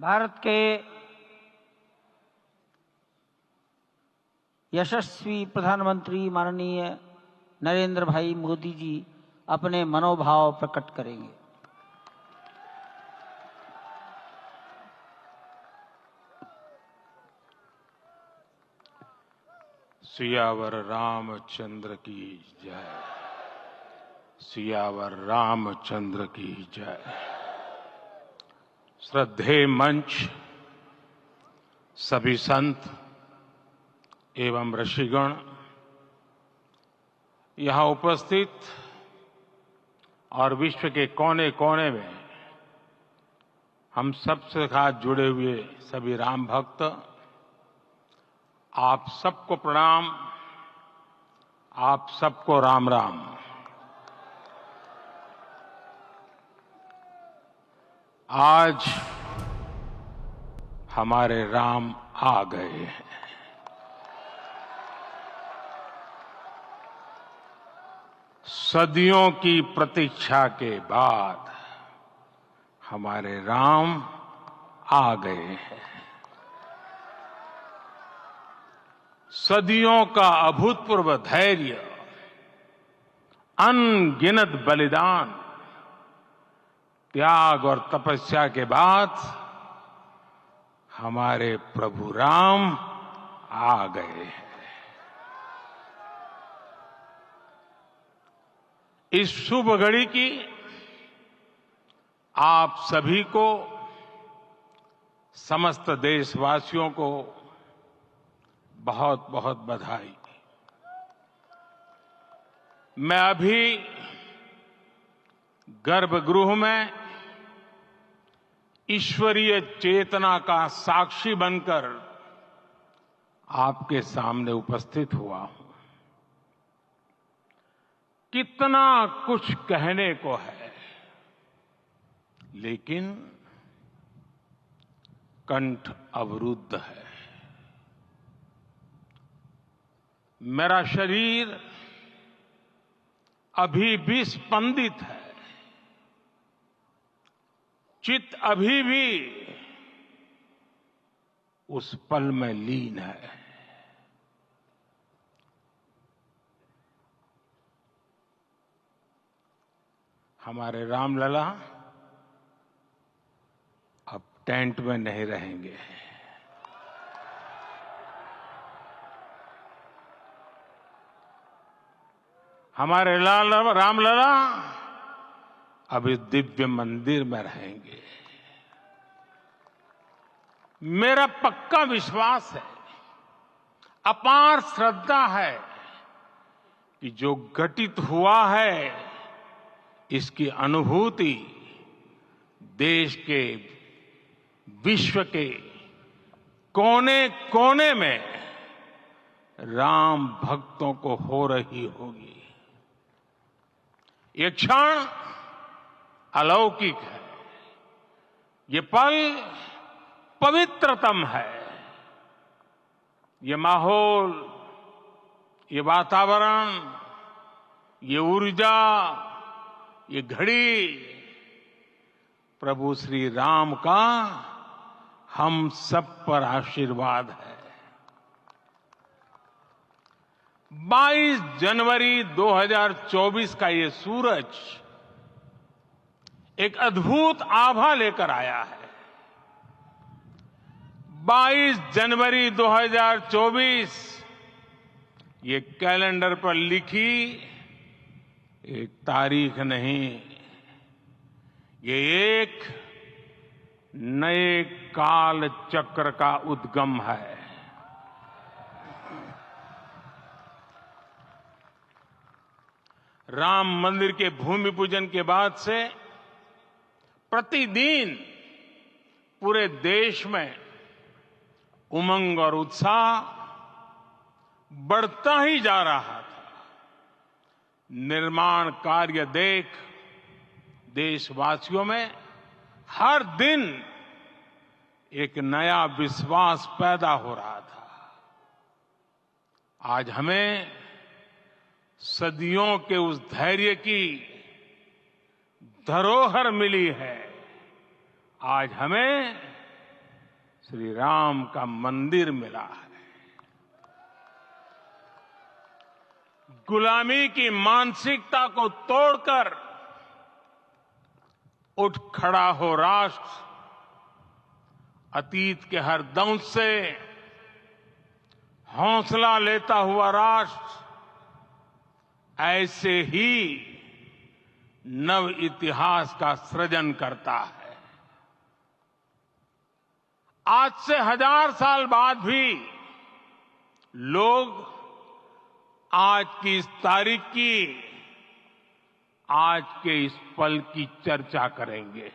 भारत के यशस्वी प्रधानमंत्री माननीय नरेंद्र भाई मोदी जी अपने मनोभाव प्रकट करेंगे। सियावर रामचंद्र की जय। सियावर रामचंद्र की जय। श्रद्धेय मंच, सभी संत एवं ऋषिगण, यहां उपस्थित और विश्व के कोने कोने में हम सबसे साथ जुड़े हुए सभी राम भक्त, आप सबको प्रणाम, आप सबको राम राम। आज हमारे राम आ गए हैं। सदियों की प्रतीक्षा के बाद हमारे राम आ गए हैं। सदियों का अभूतपूर्व धैर्य, अनगिनत बलिदान, त्याग और तपस्या के बाद हमारे प्रभु राम आ गए हैं। इस शुभ घड़ी की आप सभी को, समस्त देशवासियों को बहुत बहुत बधाई। मैं अभी गर्भगृह में ईश्वरीय चेतना का साक्षी बनकर आपके सामने उपस्थित हुआ हूं। कितना कुछ कहने को है, लेकिन कंठ अवरुद्ध है। मेरा शरीर अभी भी स्पंदित है, चित्त अभी भी उस पल में लीन है। हमारे रामलला अब टेंट में नहीं रहेंगे। हमारे रामलला अब इस दिव्य मंदिर में रहेंगे। मेरा पक्का विश्वास है, अपार श्रद्धा है कि जो घटित हुआ है, इसकी अनुभूति देश के, विश्व के कोने कोने में राम भक्तों को हो रही होगी। ये क्षण अलौकिक है, ये पल पवित्रतम है। ये माहौल, ये वातावरण, ये ऊर्जा, ये घड़ी प्रभु श्री राम का हम सब पर आशीर्वाद है। 22 जनवरी 2024 का ये सूरज एक अद्भुत आभा लेकर आया है। 22 जनवरी 2024 ये कैलेंडर पर लिखी एक तारीख नहीं, ये एक नए काल चक्र का उद्गम है। राम मंदिर के भूमि पूजन के बाद से प्रतिदिन पूरे देश में उमंग और उत्साह बढ़ता ही जा रहा था। निर्माण कार्य देख देशवासियों में हर दिन एक नया विश्वास पैदा हो रहा था। आज हमें सदियों के उस धैर्य की धरोहर मिली है। आज हमें श्री राम का मंदिर मिला है। गुलामी की मानसिकता को तोड़कर उठ खड़ा हो राष्ट्र, अतीत के हर दंश से हौसला लेता हुआ राष्ट्र ऐसे ही नव इतिहास का सृजन करता है। आज से 1000 साल बाद भी लोग आज की इस तारीख की, आज के इस पल की चर्चा करेंगे।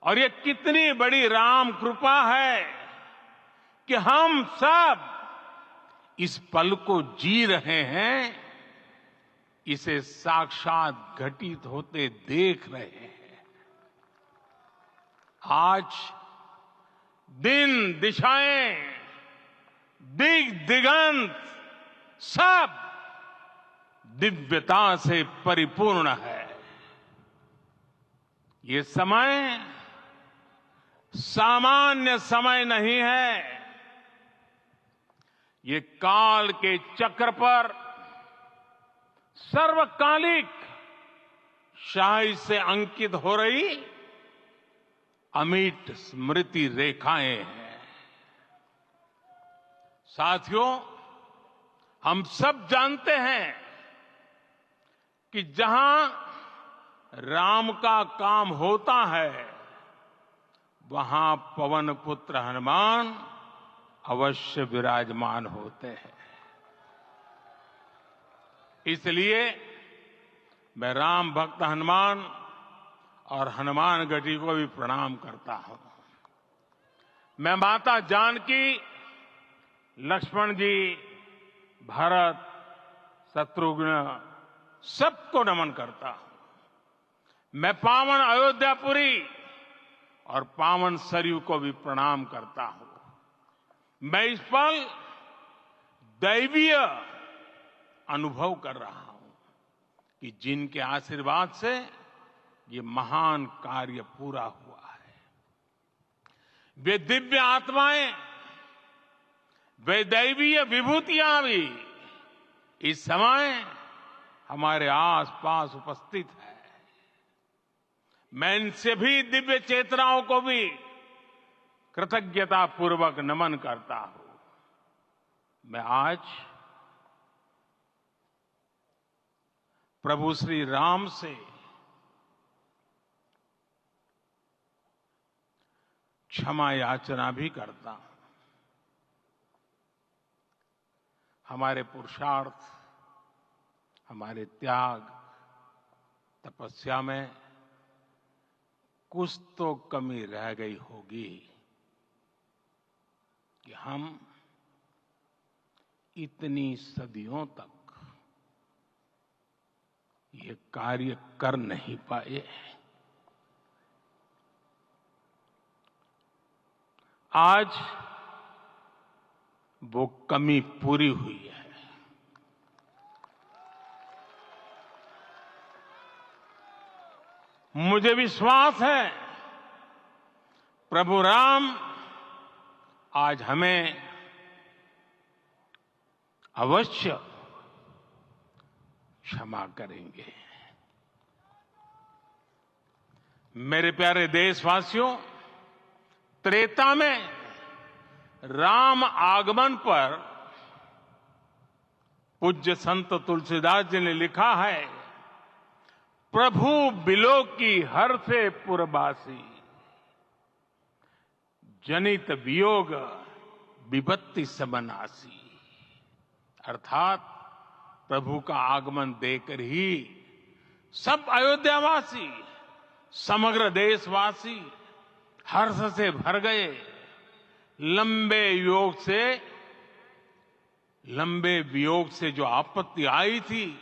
और ये कितनी बड़ी राम कृपा है कि हम सब इस पल को जी रहे हैं, इसे साक्षात घटित होते देख रहे हैं। आज दिन दिशाएं, दिग दिगंत सब दिव्यता से परिपूर्ण है। ये समय सामान्य समय नहीं है। ये काल के चक्र पर सर्वकालिक शाही से अंकित हो रही अमिट स्मृति रेखाएं हैं। साथियों, हम सब जानते हैं कि जहां राम का काम होता है, वहां पवन पुत्र हनुमान अवश्य विराजमान होते हैं। इसलिए मैं राम भक्त हनुमान और हनुमान गढ़ी को भी प्रणाम करता हूं। मैं माता जानकी, लक्ष्मण जी, भरत, शत्रुघ्न सबको नमन करता हूं। मैं पावन अयोध्यापुरी और पावन सरयू को भी प्रणाम करता हूं। मैं इस पल दैवीय अनुभव कर रहा हूं कि जिनके आशीर्वाद से ये महान कार्य पूरा हुआ है। वे दिव्य आत्माएं, वे दैवीय विभूतियां भी इस समय हमारे आसपास उपस्थित है। मैं इन सभी दिव्य चेतनाओं को भी कृतज्ञता पूर्वक नमन करता हूं। मैं आज प्रभु श्री राम से क्षमा याचना भी करता हूं। हमारे पुरुषार्थ, हमारे त्याग, तपस्या में कुछ तो कमी रह गई होगी कि हम इतनी सदियों तक ये कार्य कर नहीं पाए। आज वो कमी पूरी हुई है। मुझे विश्वास है प्रभु राम आज हमें अवश्य क्षमा करेंगे। मेरे प्यारे देशवासियों, त्रेता में राम आगमन पर पूज्य संत तुलसीदास जी ने लिखा है, प्रभु बिलोकी हर से पुरबासी, जनित वियोग विपत्ति सबनासी। अर्थात प्रभु का आगमन देकर ही सब अयोध्यावासी, समग्र देशवासी हर्ष से भर गए। लंबे वियोग से जो आपत्ति आई थी,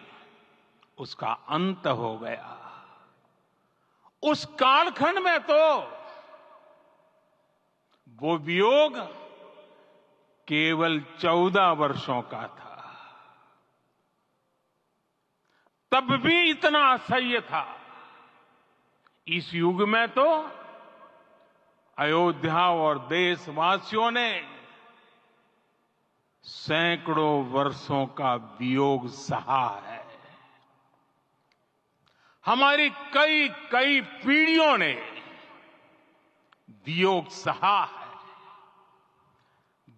उसका अंत हो गया। उस कालखंड में तो वो वियोग केवल 14 वर्षों का था। तब भी इतना असह्य था। इस युग में तो अयोध्या और देशवासियों ने सैकड़ों वर्षों का वियोग सहा है। हमारी कई कई पीढ़ियों ने वियोग सहा है।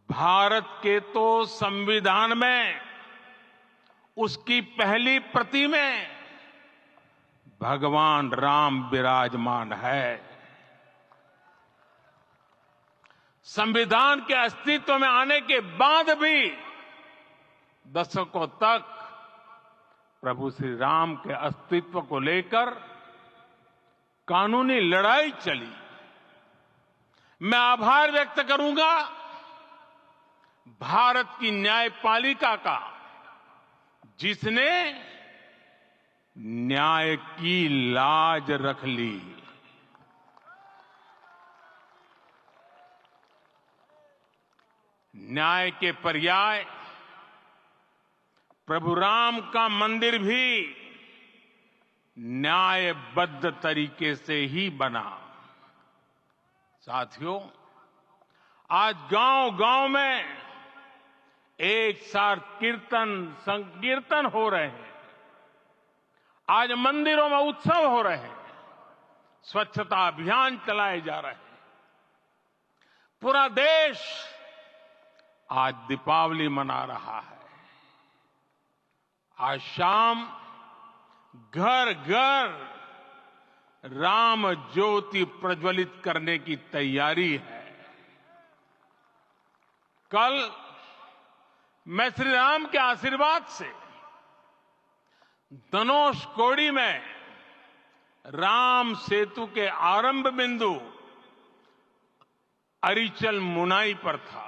भारत के तो संविधान में उसकी पहली प्रति में भगवान राम विराजमान है। संविधान के अस्तित्व में आने के बाद भी दशकों तक प्रभु श्री राम के अस्तित्व को लेकर कानूनी लड़ाई चली। मैं आभार व्यक्त करूंगा भारत की न्यायपालिका का, जिसने न्याय की लाज रख ली। न्याय के पर्याय प्रभु राम का मंदिर भी न्यायबद्ध तरीके से ही बना। साथियों, आज गांव-गांव में एक साथ कीर्तन संकीर्तन हो रहे हैं। आज मंदिरों में उत्सव हो रहे हैं। स्वच्छता अभियान चलाए जा रहे हैं। पूरा देश आज दीपावली मना रहा है। आज शाम घर घर राम ज्योति प्रज्वलित करने की तैयारी है। कल मैं श्री राम के आशीर्वाद से धनुषकोडी में राम सेतु के आरंभ बिंदु अरिचल मुनाई पर था।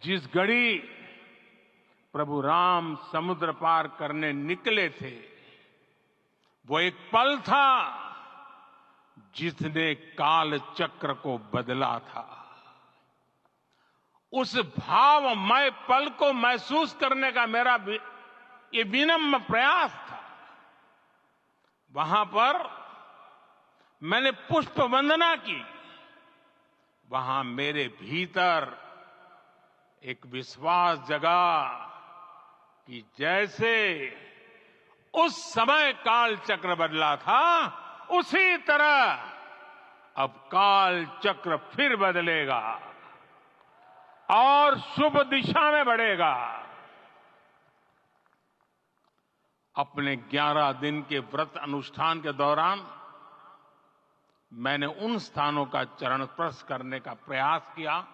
जिस घड़ी प्रभु राम समुद्र पार करने निकले थे, वो एक पल था जिसने काल चक्र को बदला था। उस भावमय पल को महसूस करने का मेरा ये विनम्र प्रयास था। वहां पर मैंने पुष्प वंदना की। वहां मेरे भीतर एक विश्वास जगा कि जैसे उस समय काल चक्र बदला था, उसी तरह अब काल चक्र फिर बदलेगा और शुभ दिशा में बढ़ेगा। अपने 11 दिन के व्रत अनुष्ठान के दौरान मैंने उन स्थानों का चरण स्पर्श करने का प्रयास किया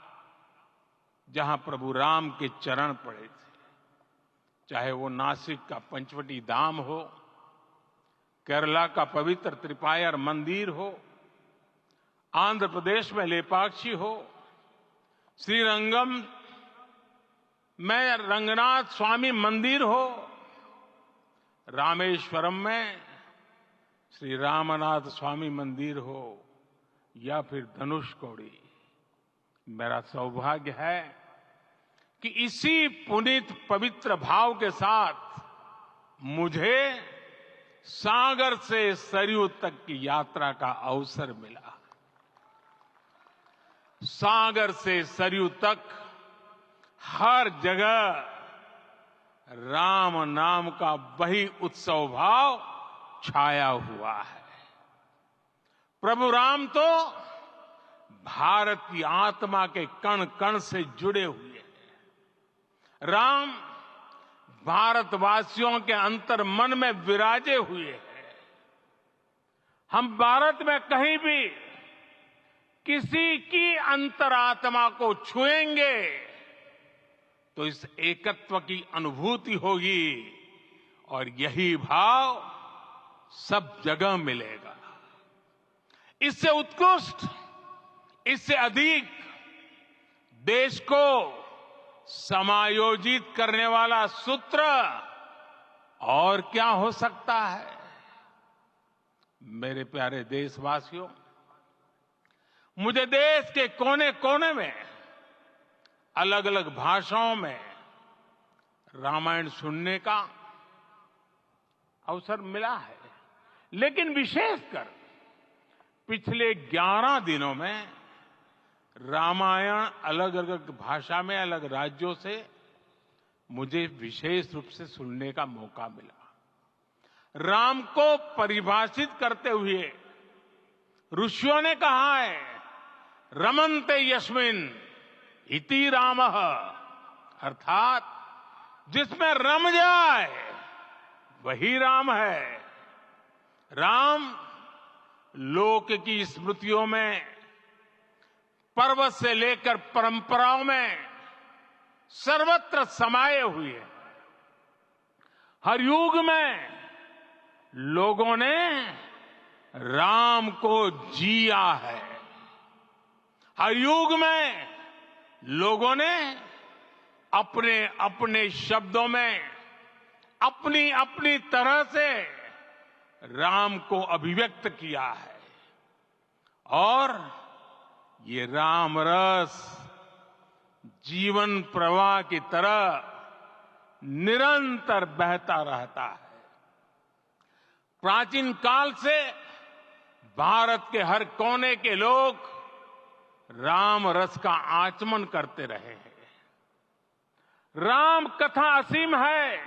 जहां प्रभु राम के चरण पड़े थे। चाहे वो नासिक का पंचवटी धाम हो, केरला का पवित्र त्रिपायर मंदिर हो, आंध्र प्रदेश में लेपाक्षी हो, श्रीरंगम में रंगनाथ स्वामी मंदिर हो, रामेश्वरम में श्री रामनाथ स्वामी मंदिर हो, या फिर धनुषकोडी। मेरा सौभाग्य है कि इसी पुनीत पवित्र भाव के साथ मुझे सागर से सरयू तक की यात्रा का अवसर मिला। सागर से सरयू तक हर जगह राम नाम का वही उत्सव भाव छाया हुआ है। प्रभु राम तो भारत की आत्मा के कण कण से जुड़े हुए हैं। राम भारतवासियों के अंतर मन में विराजे हुए हैं। हम भारत में कहीं भी किसी की अंतरात्मा को छुएंगे तो इस एकत्व की अनुभूति होगी और यही भाव सब जगह मिलेगा। इससे उत्कृष्ट, इससे अधिक देश को समायोजित करने वाला सूत्र और क्या हो सकता है। मेरे प्यारे देशवासियों, मुझे देश के कोने कोने में अलग अलग भाषाओं में रामायण सुनने का अवसर मिला है, लेकिन विशेषकर पिछले 11 दिनों में रामायण अलग अलग भाषा में अलग राज्यों से मुझे विशेष रूप से सुनने का मौका मिला। राम को परिभाषित करते हुए ऋषियों ने कहा है, रमन्ते यस्मिन् इति रामः, अर्थात जिसमें रम जाए वही राम है। राम लोक की स्मृतियों में, पर्वत से लेकर परंपराओं में सर्वत्र समाये हुए हैं। हर युग में लोगों ने राम को जिया है। हर युग में लोगों ने अपने अपने शब्दों में अपनी अपनी तरह से राम को अभिव्यक्त किया है और ये राम रस जीवन प्रवाह की तरह निरंतर बहता रहता है। प्राचीन काल से भारत के हर कोने के लोग राम रस का आचमन करते रहे हैं। राम कथा असीम है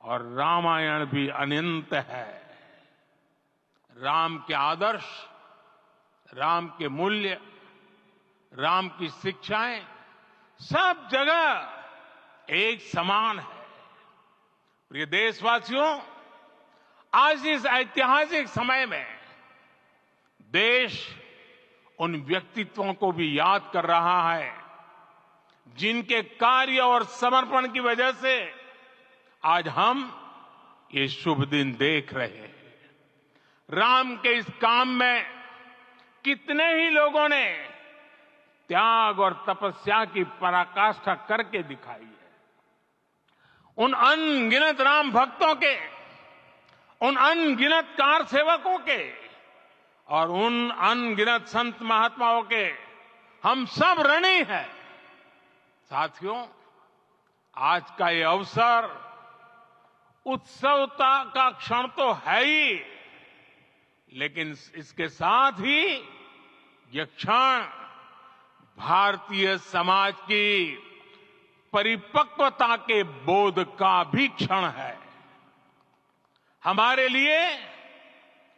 और रामायण भी अनंत है। राम के आदर्श, राम के मूल्य, राम की शिक्षाएं सब जगह एक समान है। प्रिय देशवासियों, आज इस ऐतिहासिक समय में देश उन व्यक्तित्वों को भी याद कर रहा है जिनके कार्य और समर्पण की वजह से आज हम ये शुभ दिन देख रहे हैं। राम के इस काम में कितने ही लोगों ने त्याग और तपस्या की पराकाष्ठा करके दिखाई है। उन अनगिनत राम भक्तों के, उन अनगिनत कार सेवकों के और उन अनगिनत संत महात्माओं के हम सब ऋणी हैं। साथियों, आज का ये अवसर उत्सवता का क्षण तो है ही, लेकिन इसके साथ ही यह क्षण भारतीय समाज की परिपक्वता के बोध का भी क्षण है। हमारे लिए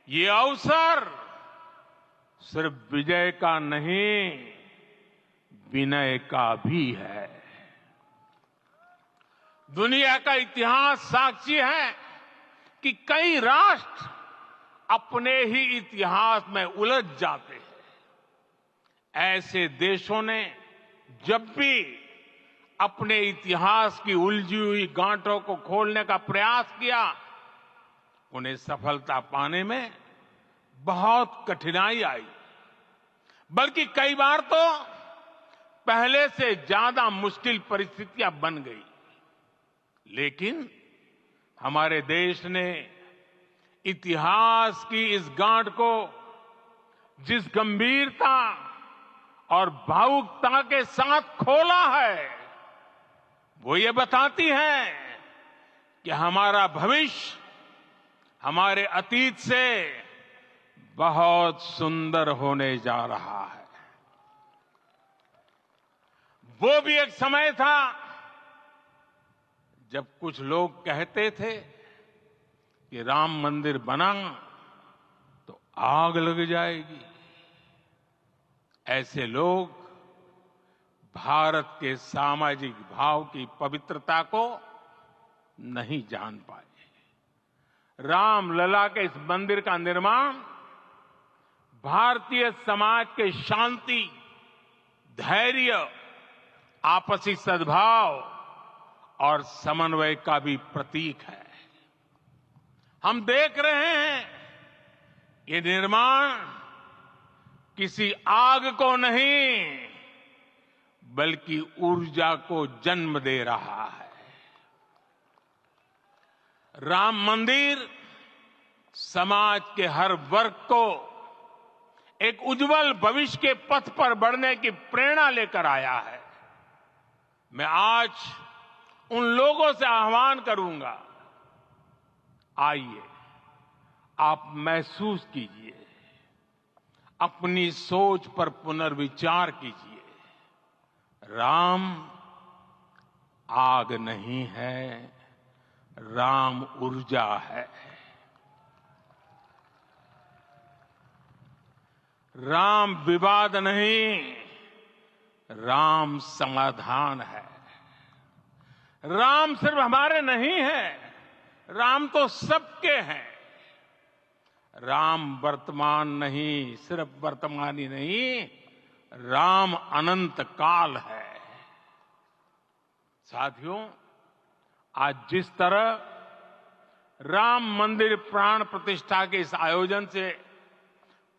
ये अवसर सिर्फ विजय का नहीं, विनय का भी है। दुनिया का इतिहास साक्षी है कि कई राष्ट्र अपने ही इतिहास में उलझ जाते हैं। ऐसे देशों ने जब भी अपने इतिहास की उलझी हुई गांठों को खोलने का प्रयास किया, उन्हें सफलता पाने में बहुत कठिनाई आई, बल्कि कई बार तो पहले से ज्यादा मुश्किल परिस्थितियां बन गई। लेकिन हमारे देश ने इतिहास की इस गांठ को जिस गंभीरता और भावुकता के साथ खोला है, वो ये बताती है कि हमारा भविष्य हमारे अतीत से बहुत सुंदर होने जा रहा है। वो भी एक समय था जब कुछ लोग कहते थे कि राम मंदिर बना तो आग लग जाएगी। ऐसे लोग भारत के सामाजिक भाव की पवित्रता को नहीं जान पाए। रामलला के इस मंदिर का निर्माण भारतीय समाज के शांति, धैर्य, आपसी सद्भाव और समन्वय का भी प्रतीक है। हम देख रहे हैं ये निर्माण किसी आग को नहीं, बल्कि ऊर्जा को जन्म दे रहा है। राम मंदिर समाज के हर वर्ग को एक उज्जवल भविष्य के पथ पर बढ़ने की प्रेरणा लेकर आया है। मैं आज उन लोगों से आह्वान करूंगा, आइए आप महसूस कीजिए अपनी सोच पर पुनर्विचार कीजिए। राम आग नहीं है, राम ऊर्जा है। राम विवाद नहीं, राम समाधान है। राम सिर्फ हमारे नहीं है, राम तो सबके हैं। राम वर्तमान नहीं, सिर्फ वर्तमान ही नहीं, राम अनंत काल है। साथियों, आज जिस तरह राम मंदिर प्राण प्रतिष्ठा के इस आयोजन से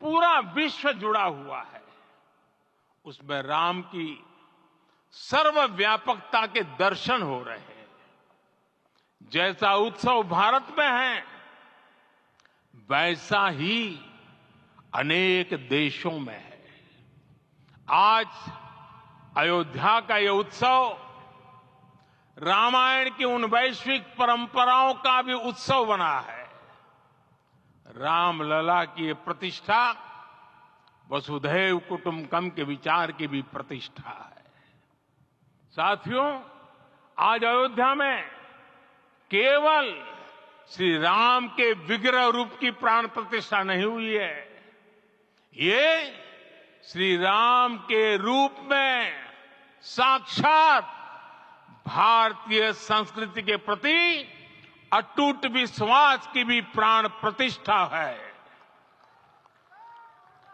पूरा विश्व जुड़ा हुआ है, उसमें राम की सर्वव्यापकता के दर्शन हो रहे हैं। जैसा उत्सव भारत में है, वैसा ही अनेक देशों में है। आज अयोध्या का यह उत्सव रामायण की उन वैश्विक परंपराओं का भी उत्सव बना है। रामलला की ये प्रतिष्ठा वसुधैव कुटुंबकम के विचार की भी प्रतिष्ठा है। साथियों, आज अयोध्या में केवल श्री राम के विग्रह रूप की प्राण प्रतिष्ठा नहीं हुई है, ये श्री राम के रूप में साक्षात भारतीय संस्कृति के प्रति अटूट विश्वास की भी प्राण प्रतिष्ठा है।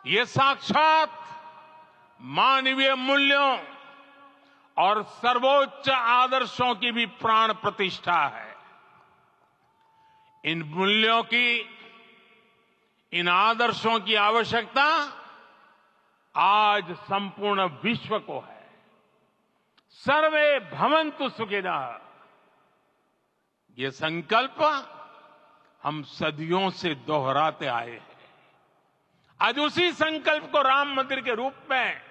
ये साक्षात मानवीय मूल्यों और सर्वोच्च आदर्शों की भी प्राण प्रतिष्ठा है। इन मूल्यों की, इन आदर्शों की आवश्यकता आज संपूर्ण विश्व को है। सर्वे भवन्तु सुखिनः, ये संकल्प हम सदियों से दोहराते आए हैं। आज उसी संकल्प को राम मंदिर के रूप में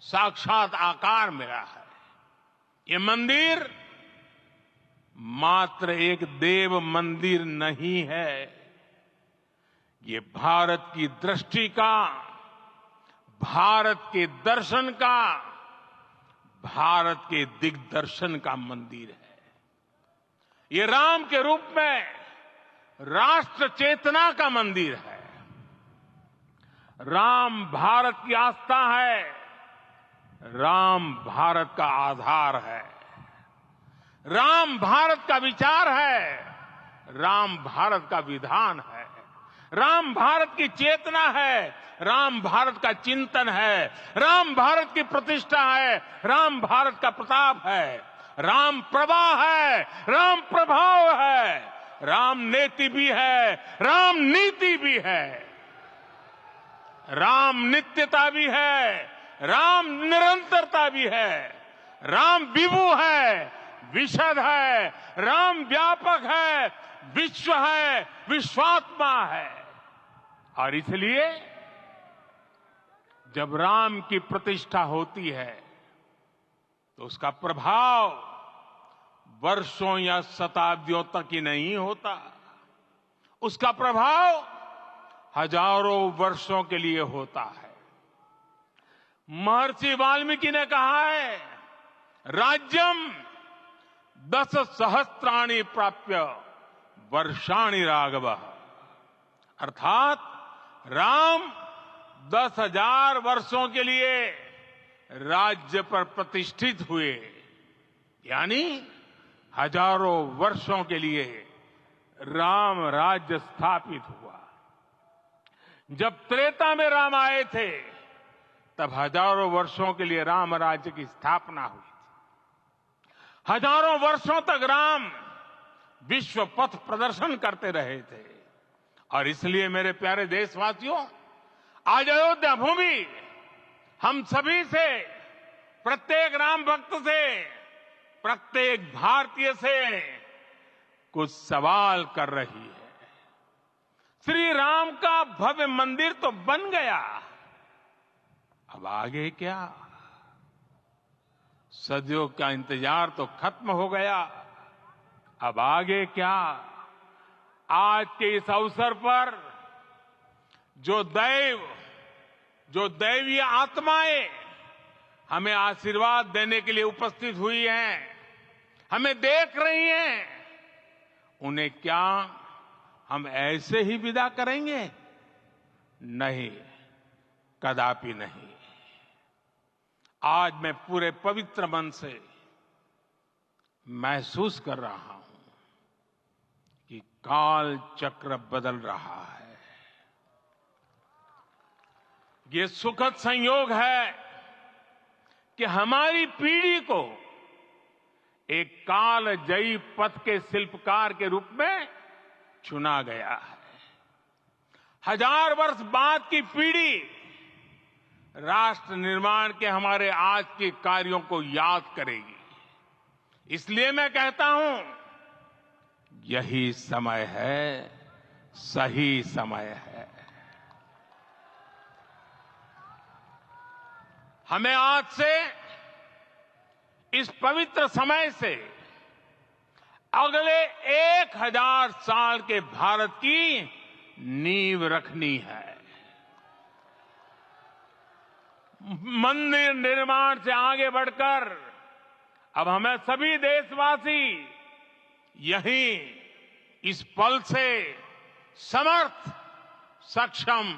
साक्षात आकार मिला है। ये मंदिर मात्र एक देव मंदिर नहीं है, ये भारत की दृष्टि का, भारत के दर्शन का, भारत के दिग्दर्शन का मंदिर है। ये राम के रूप में राष्ट्र चेतना का मंदिर है। राम भारत की आस्था है, राम भारत का आधार है, राम भारत का विचार है, राम भारत का विधान है, राम भारत की चेतना है, राम भारत का चिंतन है, राम भारत की प्रतिष्ठा है, राम भारत का प्रताप है, राम प्रवाह है, राम प्रभाव है, राम नेति भी है, राम नीति भी है, राम नित्यता भी है, राम निरंतरता भी है, राम विभु है, विशद है, राम व्यापक है, विश्व है, विश्वात्मा है। और इसलिए जब राम की प्रतिष्ठा होती है तो उसका प्रभाव वर्षों या शताब्दियों तक ही नहीं होता, उसका प्रभाव हजारों वर्षों के लिए होता है। महर्षि वाल्मीकि ने कहा है, राज्यम 10 सहस्त्राणि प्राप्य वर्षाणि राघव, अर्थात राम 10,000 वर्षों के लिए राज्य पर प्रतिष्ठित हुए, यानी हजारों वर्षों के लिए राम राज्य स्थापित हुआ। जब त्रेता में राम आए थे तब हजारों वर्षों के लिए राम राज्य की स्थापना हुई थी। हजारों वर्षों तक राम विश्व पथ प्रदर्शन करते रहे थे। और इसलिए मेरे प्यारे देशवासियों, आज अयोध्या भूमि हम सभी से, प्रत्येक राम भक्त से, प्रत्येक भारतीय से कुछ सवाल कर रही है। श्री राम का भव्य मंदिर तो बन गया, अब आगे क्या? सदियों का इंतजार तो खत्म हो गया, अब आगे क्या? आज के इस अवसर पर जो दैव जो दैवीय आत्माएं हमें आशीर्वाद देने के लिए उपस्थित हुई हैं, हमें देख रही हैं, उन्हें क्या हम ऐसे ही विदा करेंगे? नहीं, कदापि नहीं। आज मैं पूरे पवित्र मन से महसूस कर रहा हूं कि काल चक्र बदल रहा है। ये सुखद संयोग है कि हमारी पीढ़ी को एक कालजयी पथ के शिल्पकार के रूप में चुना गया है। 1000 वर्ष बाद की पीढ़ी राष्ट्र निर्माण के हमारे आज के कार्यों को याद करेगी। इसलिए मैं कहता हूं, यही समय है, सही समय है। हमें आज से, इस पवित्र समय से अगले 1000 साल के भारत की नींव रखनी है। मंदिर निर्माण से आगे बढ़कर अब हमें सभी देशवासी यहीं इस पल से समर्थ, सक्षम,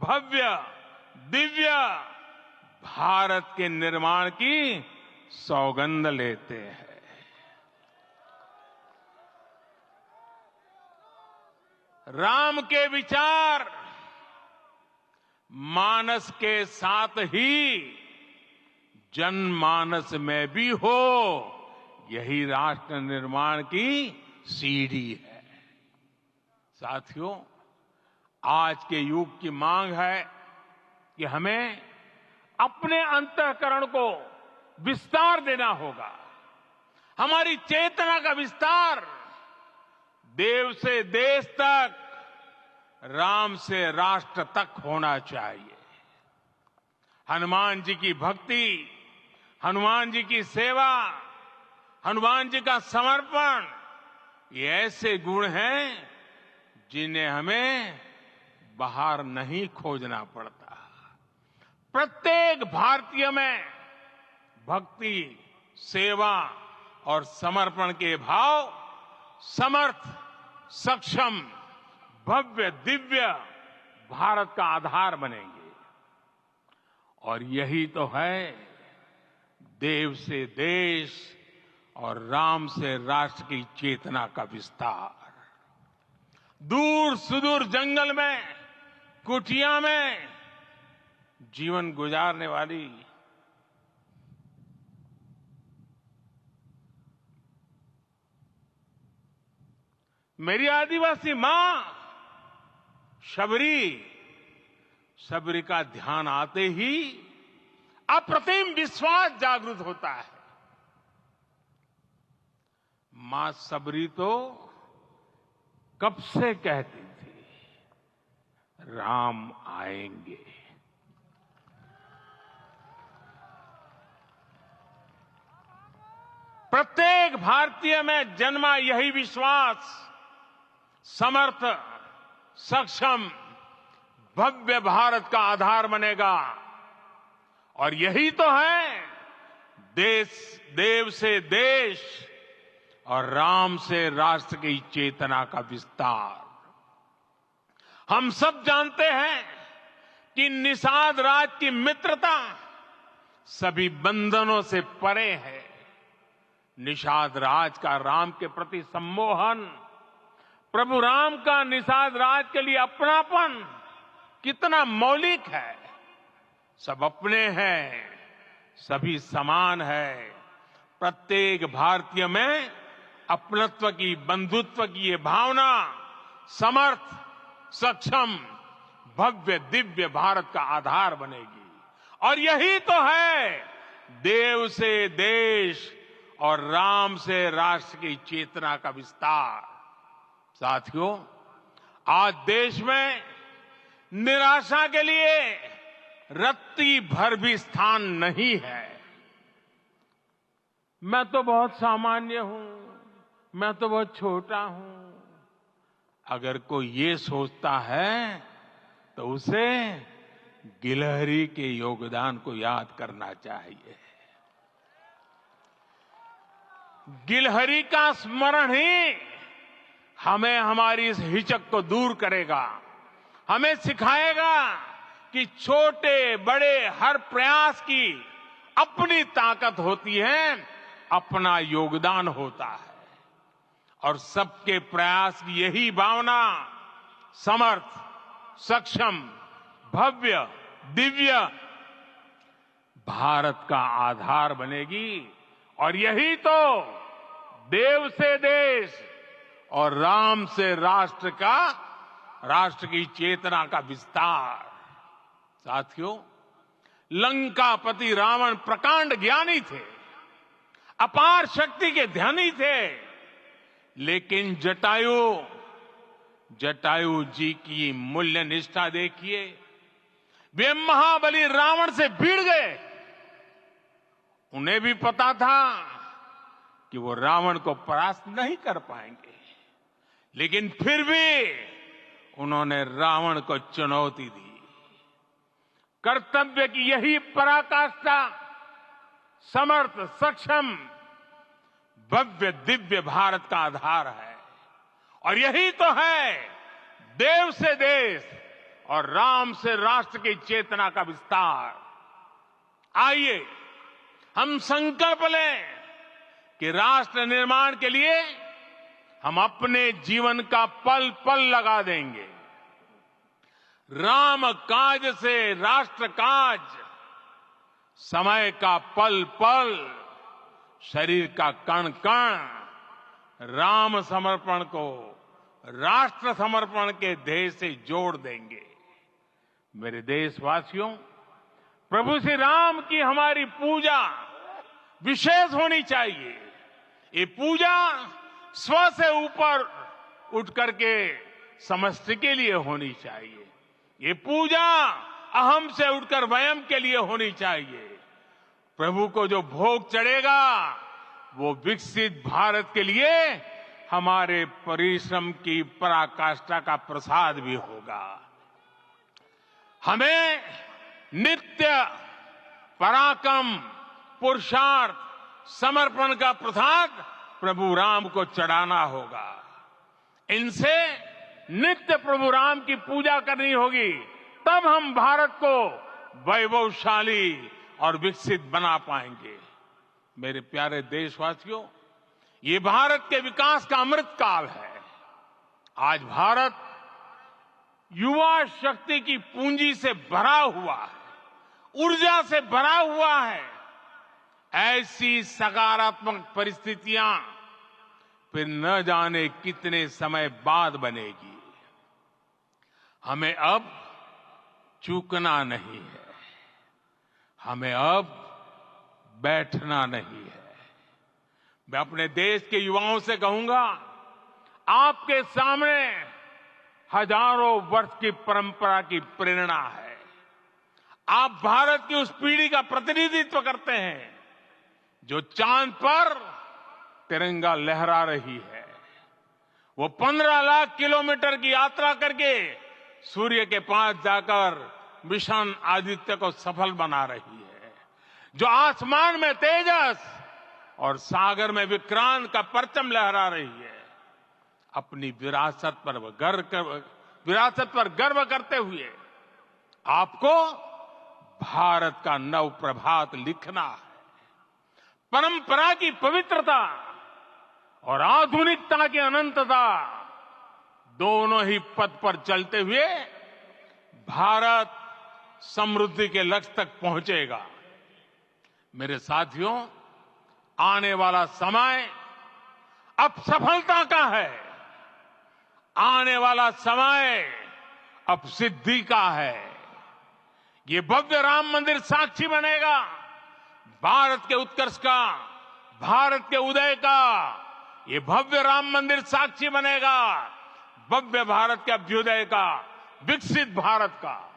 भव्य, दिव्य भारत के निर्माण की सौगंध लेते हैं। राम के विचार मानस के साथ ही जनमानस में भी हो, यही राष्ट्र निर्माण की सीढ़ी है। साथियों, आज के युग की मांग है कि हमें अपने अंतःकरण को विस्तार देना होगा। हमारी चेतना का विस्तार देव से देश तक, राम से राष्ट्र तक होना चाहिए। हनुमान जी की भक्ति, हनुमान जी की सेवा, हनुमान जी का समर्पण, ये ऐसे गुण हैं जिन्हें हमें बाहर नहीं खोजना पड़ता। प्रत्येक भारतीय में भक्ति, सेवा और समर्पण के भाव समर्थ, सक्षम, भव्य, दिव्य भारत का आधार बनेंगे। और यही तो है देव से देश और राम से राष्ट्र की चेतना का विस्तार। दूर सुदूर जंगल में, कुटिया में जीवन गुजारने वाली मेरी आदिवासी मां शबरी का ध्यान आते ही अप्रतिम विश्वास जागृत होता है। मां शबरी तो कब से कहती थी, राम आएंगे। प्रत्येक भारतीय में जन्मा यही विश्वास समर्थ, सक्षम, भव्य भारत का आधार बनेगा। और यही तो है देव से देश और राम से राष्ट्र की चेतना का विस्तार। हम सब जानते हैं कि निषाद राज की मित्रता सभी बंधनों से परे है। निषाद राज का राम के प्रति सम्मोहन, प्रभु राम का निषाद राज के लिए अपनापन कितना मौलिक है। सब अपने हैं, सभी समान है। प्रत्येक भारतीय में अपनत्व की, बंधुत्व की ये भावना समर्थ, सक्षम, भव्य, दिव्य भारत का आधार बनेगी। और यही तो है देव से देश और राम से राष्ट्र की चेतना का विस्तार। साथियों, आज देश में निराशा के लिए रत्ती भर भी स्थान नहीं है। मैं तो बहुत सामान्य हूं, मैं तो बहुत छोटा हूं। अगर कोई ये सोचता है तो उसे गिलहरी के योगदान को याद करना चाहिए। गिलहरी का स्मरण ही हमें हमारी इस हिचक को दूर करेगा, हमें सिखाएगा कि छोटे बड़े हर प्रयास की अपनी ताकत होती है, अपना योगदान होता है, और सबके प्रयास की यही भावना समर्थ, सक्षम, भव्य, दिव्य भारत का आधार बनेगी। और यही तो देव से देश और राम से राष्ट्र की चेतना का विस्तार। साथियों, लंकापति रावण प्रकांड ज्ञानी थे, अपार शक्ति के धनी थे, लेकिन जटायु जी की मूल्य निष्ठा देखिए। वे महाबली रावण से भिड़ गए। उन्हें भी पता था कि वो रावण को परास्त नहीं कर पाएंगे, लेकिन फिर भी उन्होंने रावण को चुनौती दी। कर्तव्य की यही पराकाष्ठा समर्थ, सक्षम, भव्य, दिव्य भारत का आधार है। और यही तो है देव से देश और राम से राष्ट्र की चेतना का विस्तार। आइए हम संकल्प लें कि राष्ट्र निर्माण के लिए हम अपने जीवन का पल पल लगा देंगे। राम काज से राष्ट्र काज, समय का पल पल, शरीर का कण कण राम समर्पण को राष्ट्र समर्पण के ध्येय से जोड़ देंगे। मेरे देशवासियों, प्रभु श्री राम की हमारी पूजा विशेष होनी चाहिए। ये पूजा स्व से ऊपर उठ करके समष्टि के लिए होनी चाहिए। ये पूजा अहम से उठकर वयम के लिए होनी चाहिए। प्रभु को जो भोग चढ़ेगा वो विकसित भारत के लिए हमारे परिश्रम की पराकाष्ठा का प्रसाद भी होगा। हमें नित्य पराक्रम, पुरुषार्थ, समर्पण का प्रसाद प्रभु राम को चढ़ाना होगा। इनसे नित्य प्रभु राम की पूजा करनी होगी, तब हम भारत को वैभवशाली और विकसित बना पाएंगे। मेरे प्यारे देशवासियों, ये भारत के विकास का अमृत काल है। आज भारत युवा शक्ति की पूंजी से भरा हुआ है, ऊर्जा से भरा हुआ है। ऐसी सकारात्मक परिस्थितियां फिर न जाने कितने समय बाद बनेगी। हमें अब चूकना नहीं है, हमें अब बैठना नहीं है। मैं अपने देश के युवाओं से कहूंगा, आपके सामने हजारों वर्ष की परंपरा की प्रेरणा है। आप भारत की उस पीढ़ी का प्रतिनिधित्व करते हैं जो चांद पर तिरंगा लहरा रही है। वो 15 लाख किलोमीटर की यात्रा करके सूर्य के पास जाकर मिशन आदित्य को सफल बना रही है। जो आसमान में तेजस और सागर में विक्रांत का परचम लहरा रही है। अपनी विरासत पर गर्व करते हुए आपको भारत का नव प्रभात लिखना है। परंपरा की पवित्रता और आधुनिकता की अनंतता, दोनों ही पथ पर चलते हुए भारत समृद्धि के लक्ष्य तक पहुंचेगा। मेरे साथियों, आने वाला समय अब सफलता का है। आने वाला समय अब सिद्धि का है। ये भव्य राम मंदिर साक्षी बनेगा भारत के उत्कर्ष का, भारत के उदय का। ये भव्य राम मंदिर साक्षी बनेगा भव्य भारत के अभ्युदय का, विकसित भारत का।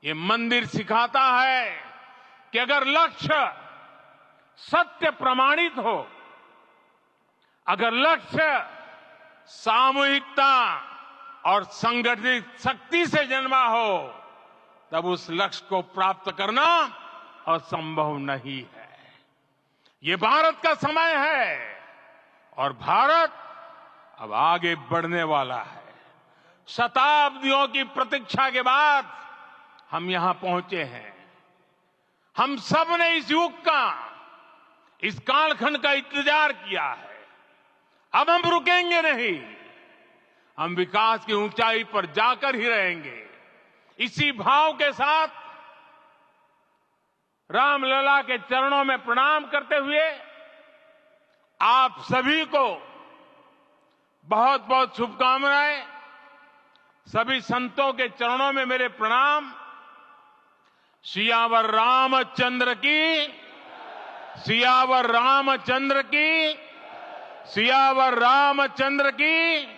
ये मंदिर सिखाता है कि अगर लक्ष्य सत्य प्रमाणित हो, अगर लक्ष्य सामूहिकता और संगठित शक्ति से जन्मा हो, तब उस लक्ष्य को प्राप्त करना असंभव नहीं है। ये भारत का समय है और भारत अब आगे बढ़ने वाला है। शताब्दियों की प्रतीक्षा के बाद हम यहां पहुंचे हैं। हम सब ने इस युग का, इस कालखंड का इंतजार किया है। अब हम रुकेंगे नहीं, हम विकास की ऊंचाई पर जाकर ही रहेंगे। इसी भाव के साथ रामलला के चरणों में प्रणाम करते हुए आप सभी को बहुत बहुत शुभकामनाएं। सभी संतों के चरणों में मेरे प्रणाम। सियावर रामचंद्र की, सियावर रामचंद्र की, सियावर रामचंद्र की।